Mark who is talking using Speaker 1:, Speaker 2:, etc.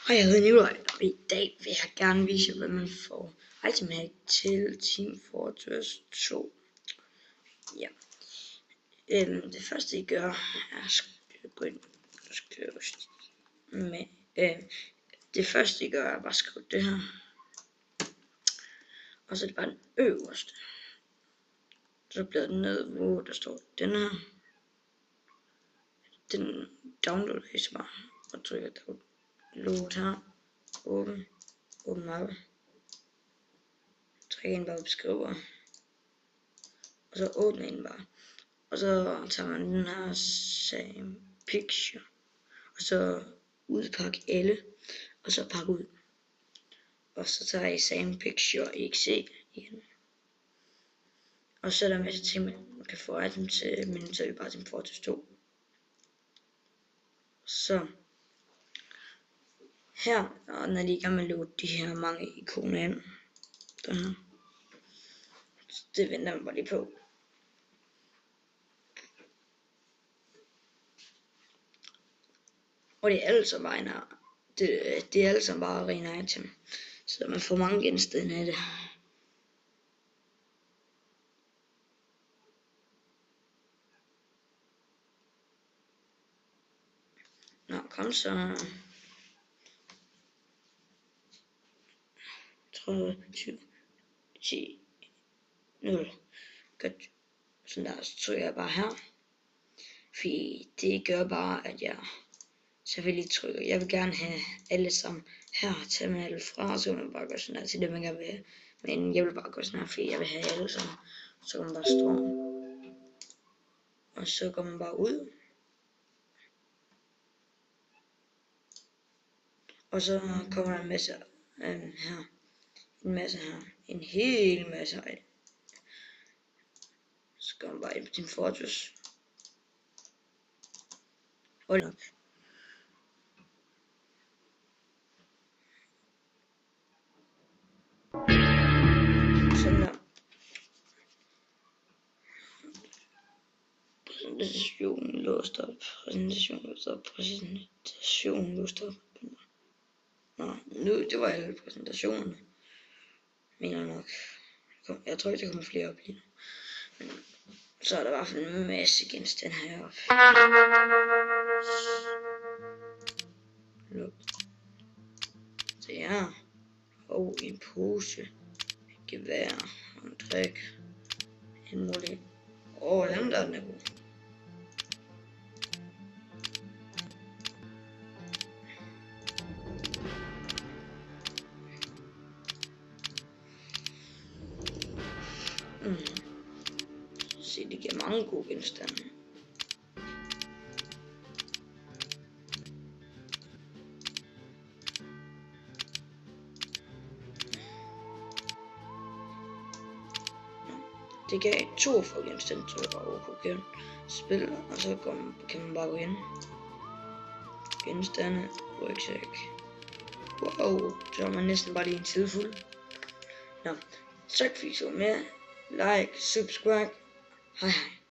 Speaker 1: Hej, jeg hedder Nikolaj, og i dag vil jeg gerne vise jer, hvad man får item hack til Team Fortress 2. Ja. Det første I gør, er at gå ind og skrive med. Det første I gør, er bare at skrive det her. Og så er det bare den øverste. Så bliver det ned, hvor der står den her. Den downloader I så bare og trykker download her. Åben mappe. Træk ind bare beskriver. Og så åbner den bare. Og så tager man den her same picture. Og så udpakke alle. Og så pakke ud. Og så tager jeg same picture exe igen. Og så er der en masse ting, man kan få item til. Men så er det bare Team Fortress 2. Så her, og når de er i gang med at loade de her mange ikoner ind. Der her. Det venter man bare lige på. Og det er alle sammen bare det er alle sammen bare ren item. Så man får mange genstande af det. Nå, kom så. 30, 20, 10, 0. Godt. Sådan der, så trykker jeg bare her. Fordi det gør bare, at jeg selvfølgelig trykker. Jeg vil gerne have alle sammen her. Tage med alle fra, og så kan man bare gøre sådan her til det, man gerne vil have. Men jeg vil bare gøre sådan her, fordi jeg vil have alle sammen. Så kan man bare stå. Og så går man bare ud. Og så kommer der en masse her. En masse her. En hel masse her. Så går man bare ind på Team Fortress. Hold op. Sådan der. Præsentation låst op. Præsentation låst op. Nå, nu, det var alle præsentationerne. Mener nok. Jeg tror ikke, der kommer flere op lige nu. Men så er der i hvert fald en masse genstande heroppe. Luk. Det er. Og en pose. Et gevær. Og en drik. En mulig. Den der er god. Se, det giver mange gode genstande. Det gav 42 genstande, så jeg bare over på spil, og så kan man bare gå ind. Genstande, rygsæk. Wow, så er man næsten bare lige en tid fuld. Nå, tak fordi I så med. Like, subscribe. Hej hej.